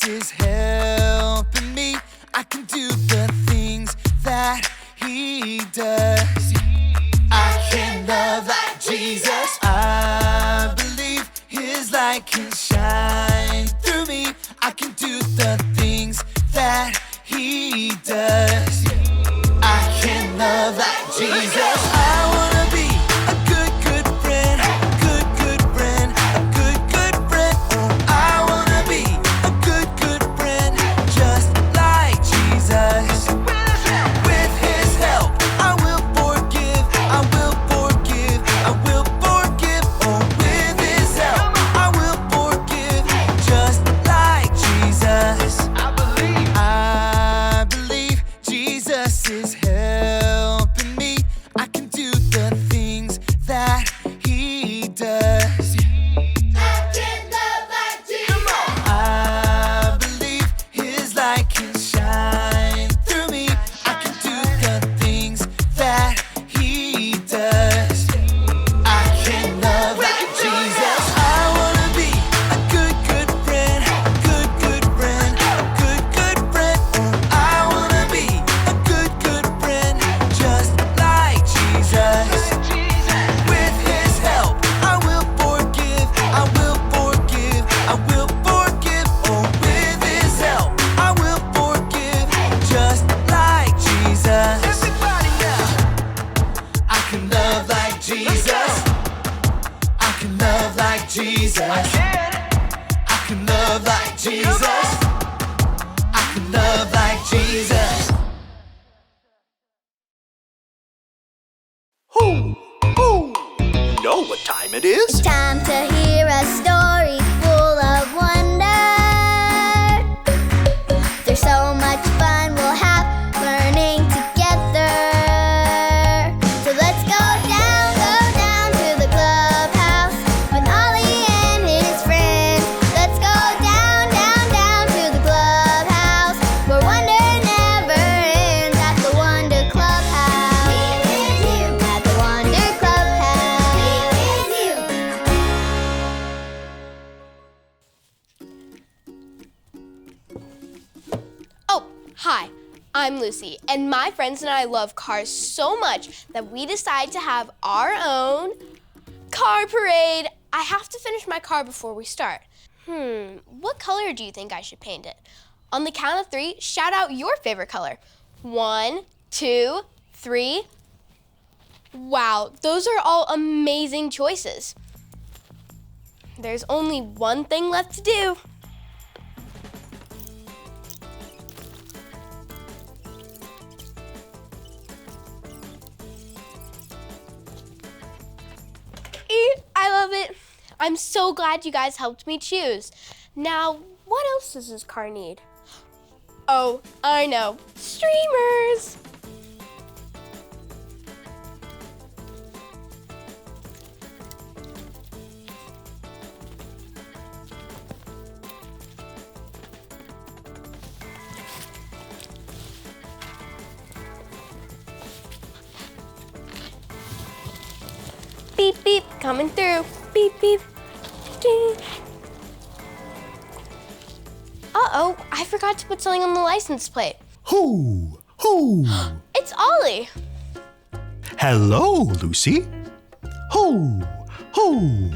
Jesus is helping me. I can do the things that He does. I can love like Jesus. I believe His light can shine through me. I can do the things that He does. I can love like Jesus. I wanna be a good, good friend. Good, good friend. A good, good friend. Oh, I wanna be a good, good friend. Just like Jesus. With His help, I will forgive. I will forgive. I will forgive. Oh, with His help, I will forgive. Just like Jesus. I believe Jesus is helping me. I can do the things that He does. I can love like Jesus. I believe His light can shine through me. I can do the things that He does. I can love like Jesus. I wanna be a good, good friend. A good, good friend. A good, good friend. Oh, I wanna be a good, good friend. Just like Jesus. With His help, I will forgive. I will forgive. I will forgive. Oh, with His help, I will forgive. Just like Jesus. Everybody now. I can love like Jesus. I can love like Jesus. I can love like Jesus. I can love like Jesus. Hoo! Hoo! You know what time it is? Time to hear a story full of wonder. There's so much fun we'll have learning together. So let's go down to the clubhouse with Ollie and his friends. Let's go down to the clubhouse where wonder never ends at the Wonder Clubhouse. At the Wonder Clubhouse. Oh, hi. I'm Lucy, and my friends and I love cars so much that we decided to have our own car parade. I have to finish my car before we start. What color do you think I should paint it? On the count of 3, shout out your favorite color. 1, 2, 3. Wow, those are all amazing choices. There's only one thing left to do. I love it. I'm so glad you guys helped me choose. Now, what else does this car need? Oh, I know. Streamers! Beep, beep, coming through. Beep, beep. Ding. Uh-oh, I forgot to put something on the license plate. Hoo! Hoo! It's Ollie. Hello, Lucy. Hoo! Hoo!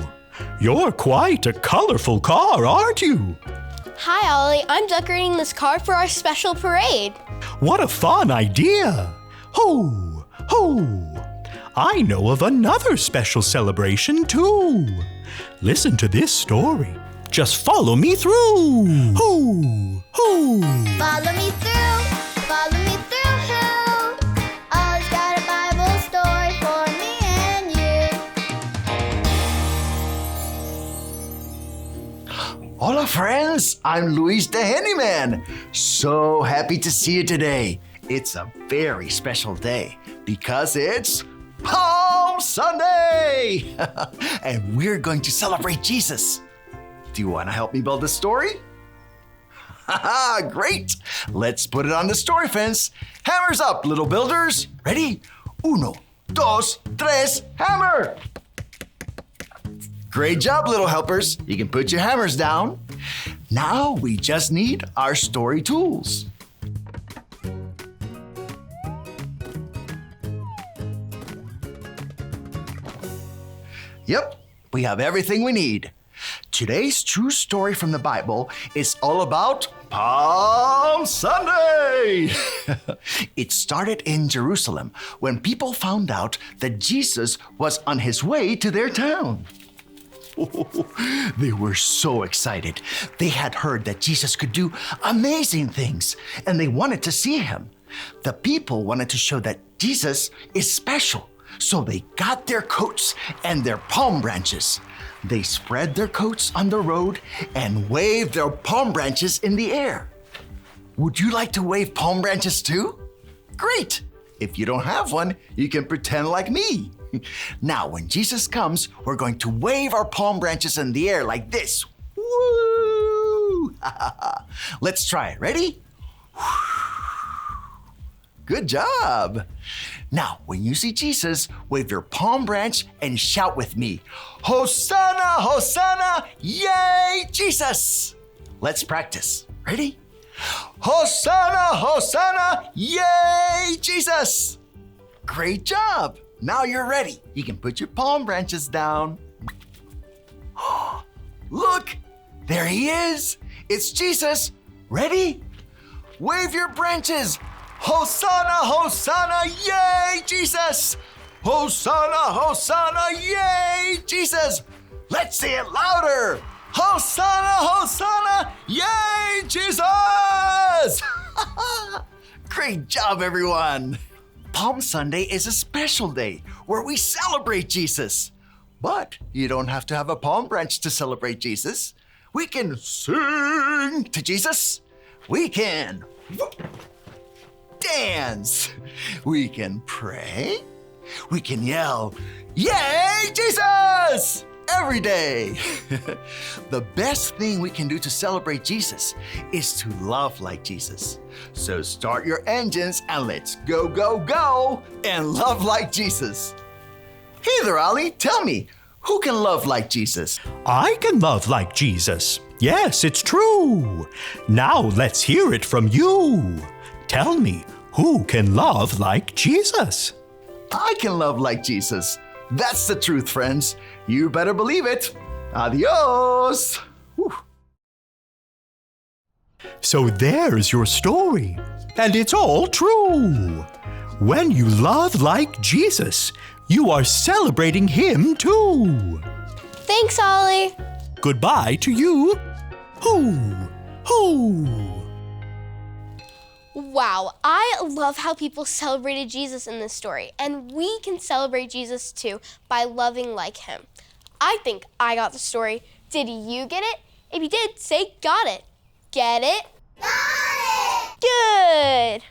You're quite a colorful car, aren't you? Hi, Ollie. I'm decorating this car for our special parade. What a fun idea! Hoo! Hoo! I know of another special celebration, too. Listen to this story. Just follow me through. Hoo! Hoo! Follow me through, follow me through, who? Ollie's got a Bible story for me and you. Hola friends, I'm Luis the Handyman. So happy to see you today. It's a very special day because it's Palm Sunday! And we're going to celebrate Jesus. Do you want to help me build a story? Haha, great! Let's put it on the story fence. Hammers up, little builders. Ready? Uno, dos, tres, hammer! Great job, little helpers. You can put your hammers down. Now we just need our story tools. Yep, we have everything we need. Today's true story from the Bible is all about Palm Sunday. It started in Jerusalem when people found out that Jesus was on his way to their town. They were so excited. They had heard that Jesus could do amazing things and they wanted to see him. The people wanted to show that Jesus is special. So they got their coats and their palm branches. They spread their coats on the road and waved their palm branches in the air. Would you like to wave palm branches too? Great! If you don't have one, you can pretend like me. Now, when Jesus comes, we're going to wave our palm branches in the air like this. Woo! Let's try it. Ready? Good job. Now, when you see Jesus, wave your palm branch and shout with me, Hosanna, Hosanna, yay, Jesus. Let's practice. Ready? Hosanna, Hosanna, yay, Jesus. Great job. Now you're ready. You can put your palm branches down. Look, there he is. It's Jesus. Ready? Wave your branches. Hosanna, Hosanna, yay, Jesus! Hosanna, Hosanna, yay, Jesus! Let's say it louder! Hosanna, Hosanna, yay, Jesus! Great job, everyone! Palm Sunday is a special day where we celebrate Jesus. But you don't have to have a palm branch to celebrate Jesus. We can sing to Jesus. We can dance. We can pray. We can yell, yay, Jesus! Every day. The best thing we can do to celebrate Jesus is to love like Jesus. So start your engines and let's go, go, go and love like Jesus. Hey there, Ollie, tell me, who can love like Jesus? I can love like Jesus. Yes, it's true. Now let's hear it from you. Tell me, who can love like Jesus? I can love like Jesus. That's the truth, friends. You better believe it. Adios. Whew. So there's your story. And it's all true. When you love like Jesus, you are celebrating him too. Thanks, Ollie. Goodbye to you. Hoo, hoo. Wow, I love how people celebrated Jesus in this story, and we can celebrate Jesus too by loving like him. I think I got the story. Did you get it? If you did, say got it. Get it? Got it! Good.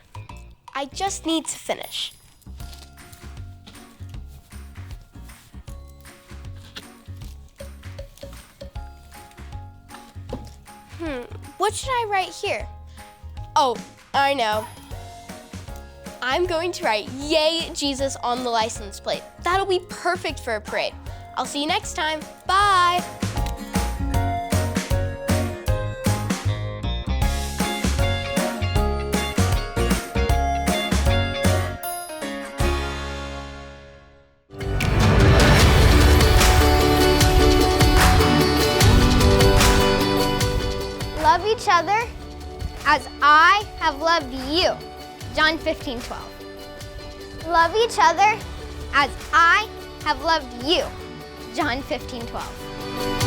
I just need to finish. What should I write here? Oh, I know. I'm going to write Yay Jesus on the license plate. That'll be perfect for a parade. I'll see you next time. Bye. Love each other as I have loved you. John 15:12. Love each other as I have loved you. John 15:12.